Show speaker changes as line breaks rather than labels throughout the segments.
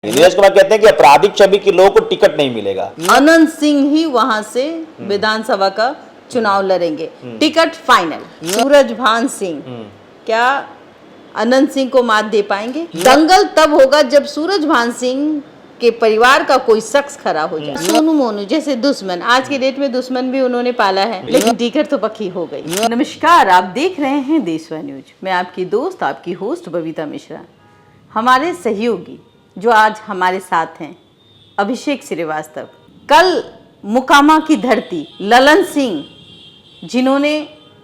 नीरज कुमार कहते हैं कि आपराधिक छवि के लोगों को टिकट नहीं मिलेगा।
अनंत सिंह ही वहां से विधानसभा का चुनाव लड़ेंगे, टिकट फाइनल। सूरजभान सिंह क्या अनंत सिंह को मात दे पाएंगे? दंगल तब होगा जब सूरजभान सिंह के परिवार का कोई शख्स खड़ा हो जाए। सोनू मोनू जैसे दुश्मन, आज के डेट में दुश्मन भी उन्होंने पाला है, लेकिन टिकट तो पक्की हो गई। नमस्कार, आप देख रहे हैं देशवा न्यूज। मैं आपकी दोस्त, आपकी होस्ट बबीता मिश्रा। हमारे सहयोगी जो आज हमारे साथ हैं, अभिषेक श्रीवास्तव। कल मुकामा की धरती ललन सिंह, जिन्होंने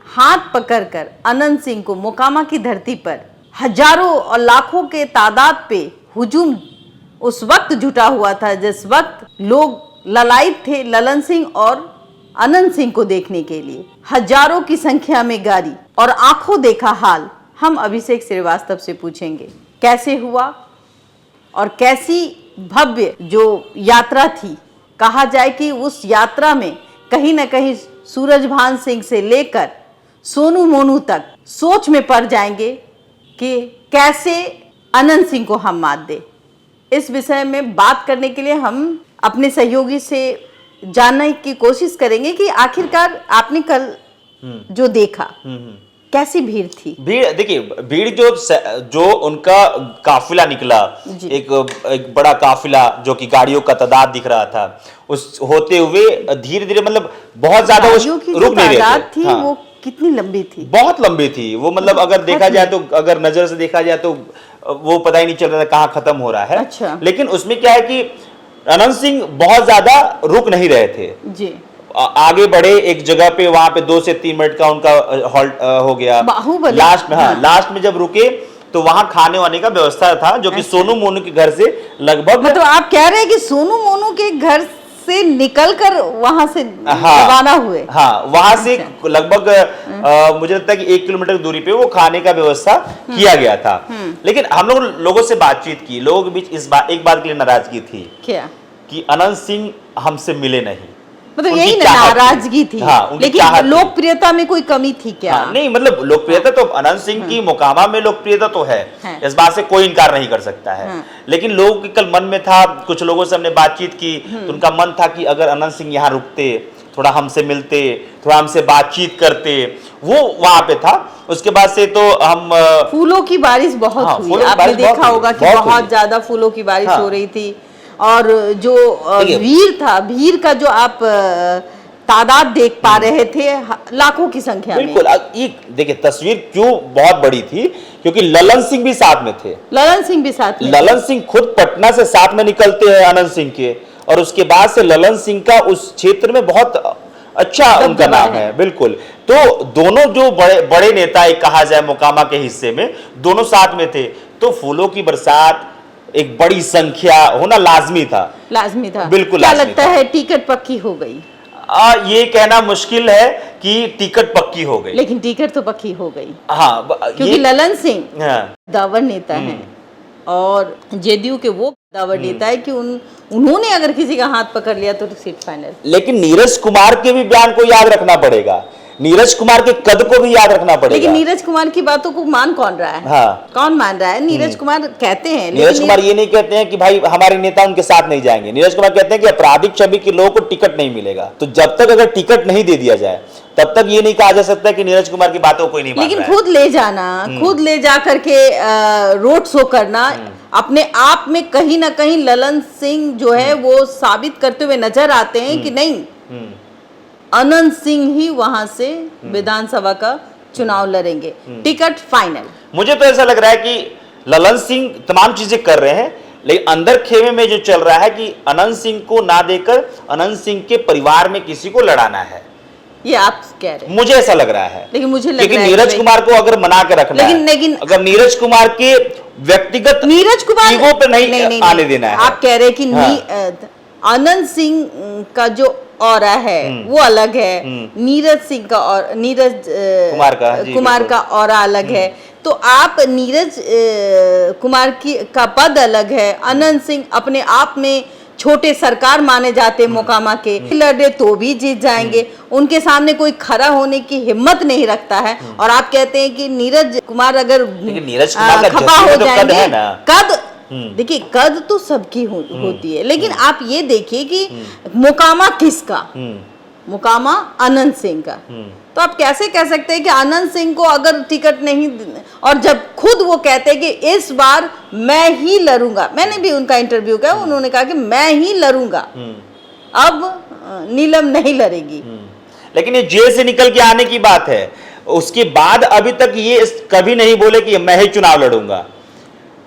हाथ पकड़कर अनंत सिंह को मुकामा की धरती पर हजारों और लाखों के तादाद पे हुजूम उस वक्त जुटा हुआ था जिस वक्त लोग ललायत थे ललन सिंह और अनंत सिंह को देखने के लिए। हजारों की संख्या में गाड़ी और आंखों देखा हाल हम अभिषेक श्रीवास्तव से पूछेंगे, कैसे हुआ और कैसी भव्य जो यात्रा थी। कहा जाए कि उस यात्रा में कहीं ना कहीं सूरजभान सिंह से लेकर सोनू मोनू तक सोच में पड़ जाएंगे कि कैसे अनंत सिंह को हम मात दे। इस विषय में बात करने के लिए हम अपने सहयोगी से जानने की कोशिश करेंगे कि आखिरकार आपने कल जो देखा कैसी भीड़ थी।
भीड़ देखिए, भीड़ जो उनका काफिला निकला, एक बड़ा काफिला जो कि गाड़ियों का तादाद दिख रहा था, उस होते हुए धीरे धीरे मतलब बहुत ज्यादा रुक नहीं रहे थे।
हाँ। वो कितनी लंबी थी? बहुत
लंबी थी वो, मतलब अगर देखा जाए तो, अगर नजर से देखा जाए तो वो पता ही नहीं चल रहा था कहाँ खत्म हो रहा है।
अच्छा।
लेकिन उसमें क्या है कि अनंत सिंह बहुत ज्यादा रुक नहीं रहे थे
जी।
आगे बढ़े एक जगह पे, वहां पे 2 से 3 मिनट का उनका हॉल्ट हो गया। लास्ट में लास्ट में जब रुके तो वहां खाने वाने का व्यवस्था था, जो कि सोनू मोनू के घर से लगभग,
मतलब आप कह रहे हैं कि सोनू मोनू के घर से निकलकर वहां से रवाना हुए?
हाँ, वहां से लगभग मुझे लगता है कि 1 किलोमीटर दूरी पे वो खाने का व्यवस्था किया गया था। लेकिन हम लोगों से बातचीत की, लोगों के बीच एक बात के लिए नाराजगी थी। क्या? कि अनंत सिंह हमसे मिले नहीं।
मतलब यही नाराजगी थी। हाँ, लेकिन लोकप्रियता में कोई कमी थी क्या?
हाँ, नहीं, मतलब लोकप्रियता तो अनंत सिंह की मुकामा में लोकप्रियता तो है, इस बात से कोई इनकार नहीं कर सकता है। लेकिन लोगों के कल मन में था, कुछ लोगों से हमने बातचीत की तो उनका मन था कि अगर अनंत सिंह यहाँ रुकते, थोड़ा हमसे मिलते, थोड़ा हमसे बातचीत करते, वो वहां पे था। उसके बाद से तो हम
फूलों की बारिश बहुत हुई, आपने देखा होगा कि बहुत ज्यादा फूलों की बारिश हो रही थी। और जो भीड़ का जो आप तादाद देख पा रहे थे, लाखों की संख्या में।
बिल्कुल। ये देखिए, तस्वीर क्यों बहुत बड़ी थी, क्योंकि ललन सिंह भी साथ में थे।
ललन सिंह भी साथ में?
ललन सिंह खुद पटना से साथ में निकलते हैं अनंत सिंह के, और उसके बाद से ललन सिंह का उस क्षेत्र में बहुत अच्छा उनका नाम है। बिल्कुल। तो दोनों जो बड़े नेता एक कहा जाए मुकामा के हिस्से में, दोनों साथ में थे, तो फूलों की बरसात, एक बड़ी संख्या होना लाजमी था। बिल्कुल।
क्या लगता है टिकट पक्की हो गई?
ये कहना मुश्किल है कि टिकट पक्की हो गई,
लेकिन टिकट तो पक्की हो गई।
हाँ,
क्योंकि ललन सिंह दावर नेता हैं और जेडीयू के वो दावर नेता है कि उन्होंने अगर किसी का हाथ पकड़ लिया तो सीट फाइनल।
लेकिन नीरज कुमार के भी बयान को याद रखना पड़ेगा, नीरज कुमार के कद को भी याद रखना पड़ेगा।
लेकिन नीरज कुमार की बातों को मान कौन रहा है? हाँ। कौन मान रहा है? नीरज कुमार कहते हैं,
नीरज कुमार ये नहीं कहते हैं कि भाई हमारे नेता उनके साथ नहीं जाएंगे। नीरज कुमार कहते हैं कि आपराधिक छवि के लोगों को टिकट नहीं मिलेगा। तो जब तक अगर टिकट नहीं दे दिया जाए तब तक ये नहीं कहा जा सकता कि नीरज कुमार की बातों को कोई नहीं मान रहा है।
लेकिन खुद ले जाना, खुद ले जा करके रोड शो करना, अपने आप में कहीं ना कहीं ललन सिंह जो है वो साबित करते हुए नजर आते हैं कि नहीं, अनंत सिंह ही वहां से विधानसभा का चुनाव लड़ेंगे, टिकट फाइनल।
मुझे तो ऐसा लग रहा है कि ललन सिंह तमाम चीजें कर रहे हैं, लेकिन अंदर खेमे में जो चल रहा है कि अनंत सिंह को ना देकर अनंत सिंह के परिवार में किसी को लड़ाना है।
ये आप कह रहे हैं?
मुझे ऐसा लग रहा है।
लेकिन मुझे लग रहा है
नीरज कुमार को अगर मना के रखना है, लेकिन अगर नीरज कुमार के व्यक्तिगत ईगो पे नहीं आने देना है।
आप कह रहे हैं कि अनंत सिंह का जो ऑरा है वो अलग है, नीरज सिंह का और नीरज कुमार का ऑरा अलग है। तो आप नीरज कुमार का पद अलग है, अनंत सिंह अपने आप में छोटे सरकार माने जाते मोकामा के, लड़े तो भी जीत जाएंगे, उनके सामने कोई खड़ा होने की हिम्मत नहीं रखता है। और आप कहते हैं कि नीरज कुमार अगर
नीरज कुमार
खपा हो जाएंगे, कद देखिए कद तो सबकी होती है, लेकिन आप ये देखिए कि मुकामा किसका, मुकामा अनंत सिंह का। तो आप कैसे कह सकते हैं कि अनंत सिंह को अगर टिकट नहीं, और जब खुद वो कहते हैं कि इस बार मैं ही लड़ूंगा, मैंने भी उनका इंटरव्यू किया, उन्होंने कहा कि मैं ही लड़ूंगा, अब नीलम नहीं लड़ेगी।
लेकिन ये जेल से निकल के आने की बात है, उसके बाद अभी तक ये कभी नहीं बोले कि मैं ही चुनाव लड़ूंगा।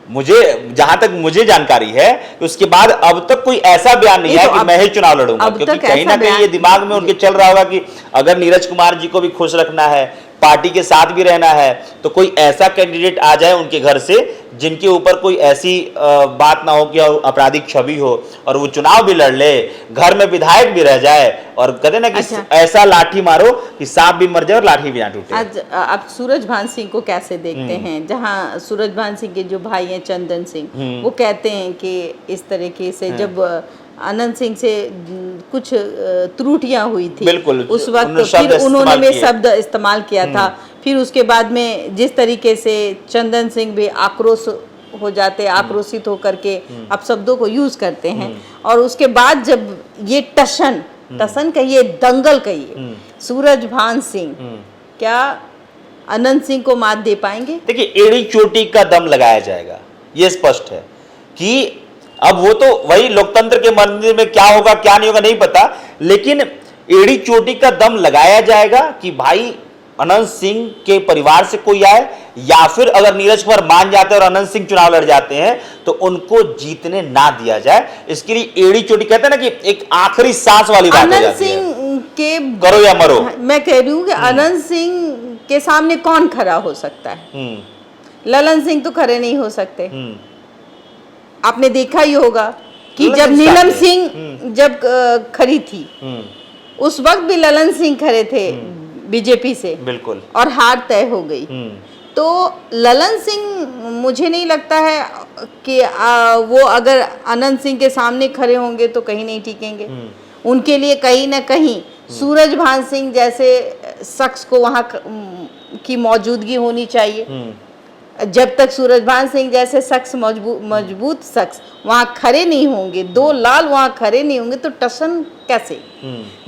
मुझे जहां तक मुझे जानकारी है, उसके बाद अब तक कोई ऐसा बयान नहीं है कि मैं ही चुनाव लड़ूंगा, क्योंकि कहीं ना कहीं ये दिमाग में उनके चल रहा होगा कि अगर नीरज कुमार जी को भी खुश रखना है, पार्टी के साथ भी रहना है, तो कोई ऐसा कैंडिडेट आ जाए उनके घर से जिनके ऊपर कोई ऐसी बात ना हो कि आपराधिक छवि हो, और वो चुनाव भी लड़ ले, घर में विधायक भी रह जाए, और कहते ना कि ऐसा लाठी मारो कि सांप भी मर जाए और लाठी भी ना टूटे।
आज आप सूरजभान सिंह को कैसे देखते हैं, जहां सूरजभान सिंह के जो भाई हैं चंदन सिंह, वो कहते हैं कि इस तरीके से जब अनंत सिंह से कुछ त्रुटियां हुई थी,
बिल्कुल,
उस वक्त फिर उन्होंने में शब्द इस्तेमाल किया था, फिर उसके बाद में जिस तरीके से चंदन सिंह भी आक्रोश हो जाते, आक्रोशित होकर के आप शब्दों को यूज करते हैं, और उसके बाद जब ये टसन कहिए, दंगल कहिए, सूरजभान सिंह क्या अनंत सिंह को मात दे पाएंगे?
देखिए, एड़ी चोटी का दम लगाया जाएगा, ये स्पष्ट है कि अब वो तो वही लोकतंत्र के मंदिर में क्या होगा क्या नहीं होगा नहीं पता, लेकिन एड़ी चोटी का दम लगाया जाएगा कि भाई अनंत सिंह के परिवार से कोई आए, या फिर अगर नीरज कुमार मान जाते हैं और अनंत सिंह चुनाव लड़ जाते हैं तो उनको जीतने ना दिया जाए। इसके लिए एड़ी चोटी कहते हैं ना कि एक आखिरी सांस वाली बात हो जाती है।
अनंत सिंह के
करो या मरो,
मैं कह रही हूँ कि अनंत सिंह के सामने कौन खड़ा हो सकता है? ललन सिंह तो खड़े नहीं हो सकते। आपने देखा ही होगा कि जब नीलम सिंह जब खड़ी थी, उस वक्त भी ललन सिंह खड़े थे बीजेपी से,
बिल्कुल,
और हार तय हो गई। तो ललन सिंह मुझे नहीं लगता है कि वो अगर अनंत सिंह के सामने खड़े होंगे तो कहीं नहीं टिकेंगे। उनके लिए कहीं ना कहीं सूरजभान सिंह जैसे शख्स को वहाँ की मौजूदगी होनी चाहिए। जब तक सूरजभान सिंह जैसे शख्स मजबूत शख्स वहाँ खड़े नहीं होंगे, दो लाल वहाँ खड़े नहीं होंगे, तो टसन कैसे?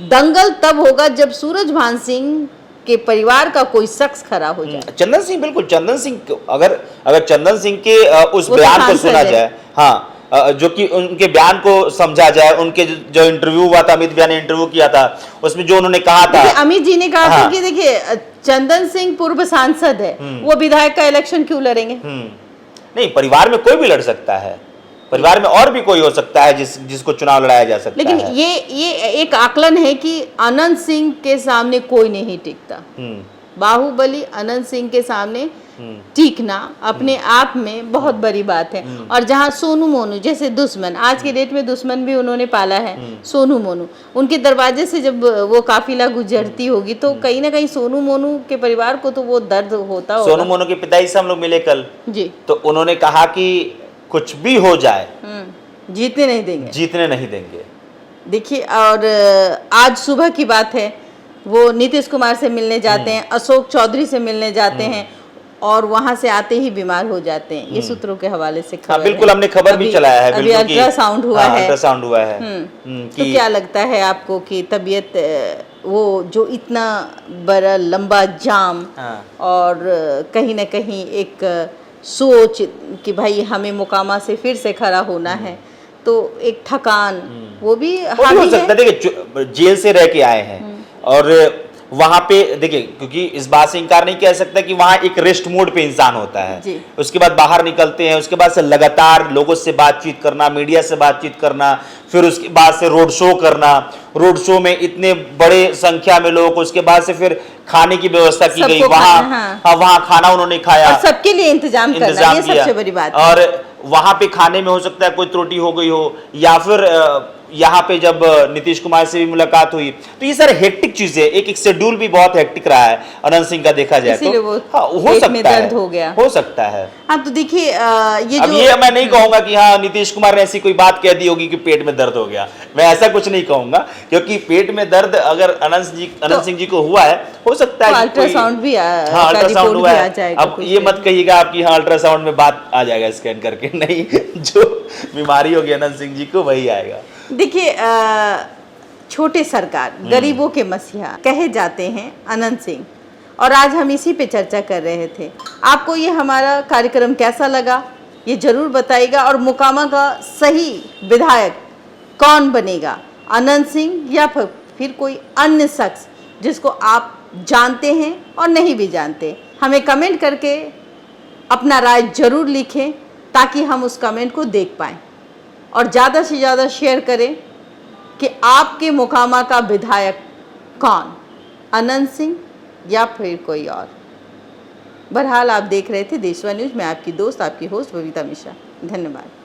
दंगल तब होगा जब सूरजभान सिंह के परिवार का कोई शख्स खड़ा हो जाए।
चंदन सिंह, बिल्कुल, चंदन सिंह अगर चंदन सिंह के उस बयान को सुना जाए, हाँ, जो कि उनके बयान को समझा जाए, उनके जो इंटरव्यू हुआ था, अमित भैया ने इंटरव्यू किया था, उसमें जो उन्होंने कहा था,
अमित जी ने कहा था कि देखिए चंदन सिंह पूर्व सांसद है, वो विधायक का इलेक्शन क्यों लड़ेंगे?
नहीं, परिवार में कोई भी लड़ सकता है, परिवार में और भी कोई हो सकता है जिसको चुनाव लड़ाया जा सकता
लेकिन
है।
ये एक आकलन है कि अनंत सिंह के सामने कोई नहीं टिकता। बाहुबली अनंत सिंह के सामने टिकना अपने आप में बहुत बड़ी बात है। और जहाँ सोनू मोनू जैसे दुश्मन, आज के डेट में दुश्मन भी उन्होंने पाला है, सोनू मोनू, उनके दरवाजे से जब वो काफिला गुजरती होगी तो कहीं ना कहीं सोनू मोनू के परिवार को तो वो दर्द होता होगा।
सोनू मोनू के पिताजी से हम लोग मिले कल
जी,
तो उन्होंने कहा कि कुछ भी हो जाए
जीतने नहीं देंगे,
जीतने नहीं देंगे।
देखिए, और आज सुबह की बात है, वो नीतीश कुमार से मिलने जाते हैं, अशोक चौधरी से मिलने जाते हैं, और वहां से आते ही बीमार हो जाते हैं। ये सूत्रों के हवाले से खबर
बिल्कुल, हमने खबर भी चलाया है,
अभी अल्ट्रासाउंड हुआ है,
अल्ट्रासाउंड हुआ है।
तो क्या लगता है आपको कि तबीयत वो जो इतना बड़ा लंबा जाम और कहीं ना कहीं एक सोच कि भाई हमें मुकामा से फिर से खड़ा होना है, तो एक थकान वो भी
हो सकता है। देखिए, जेल से रह के आए हैं और वहां पे देखिए, क्योंकि इस बात से इनकार नहीं किया सकता कि वहां एक रेस्ट मोड पे इंसान होता है, उसके बाद बाहर निकलते हैं, उसके बाद से लगातार लोगों से बातचीत करना, मीडिया से बातचीत करना, फिर उसके बाद से रोड शो करना, रोड शो में इतने बड़े संख्या में लोग, उसके बाद से फिर खाने की व्यवस्था की गई, वहां खाना उन्होंने खाया,
और सबके लिए इंतजाम करना, ये सबसे बड़ी बात है।
और वहां पे खाने में हो सकता है कोई त्रुटि हो गई हो, या फिर यहाँ पे जब नीतीश कुमार से भी मुलाकात हुई, तो ये सारे हेक्टिक चीजें, एक शेड्यूल भी बहुत हेक्टिक रहा है अनंत सिंह का, देखा जाए
इसीलिए वो
तो हाँ, हो
पेट में
सकता है,
दर्द हो गया।
हो सकता है।
हाँ तो देखिए ये
अब
जो
ये मैं नहीं कहूंगा कि हाँ नीतीश कुमार ने ऐसी कोई बात कह दी होगी कि पेट में दर्द हो गया, मैं ऐसा कुछ नहीं कहूंगा, क्योंकि पेट में दर्द अगर अनंत सिंह जी को हुआ है, हो सकता है कि
अल्ट्रासाउंड भी
हाँ अल्ट्रासाउंड हुआ है। अब ये मत कहिएगा आपकी हाँ अल्ट्रासाउंड में बात आ जाएगा स्कैन करके, नहीं, जो बीमारी होगी अनंत सिंह जी को वही आएगा।
देखिए छोटे सरकार गरीबों के मसीहा कहे जाते हैं अनंत सिंह, और आज हम इसी पे चर्चा कर रहे थे। आपको ये हमारा कार्यक्रम कैसा लगा ये जरूर बताइएगा, और मोकामा का सही विधायक कौन बनेगा, अनंत सिंह या फिर कोई अन्य शख्स जिसको आप जानते हैं और नहीं भी जानते, हमें कमेंट करके अपना राय जरूर लिखें ताकि हम उस कमेंट को देख पाएँ, और ज़्यादा से ज़्यादा शेयर करें कि आपके मोकामा का विधायक कौन, अनंत सिंह या फिर कोई और। बहरहाल आप देख रहे थे देशवा न्यूज़, मैं आपकी दोस्त आपकी होस्ट बबीता मिश्रा। धन्यवाद।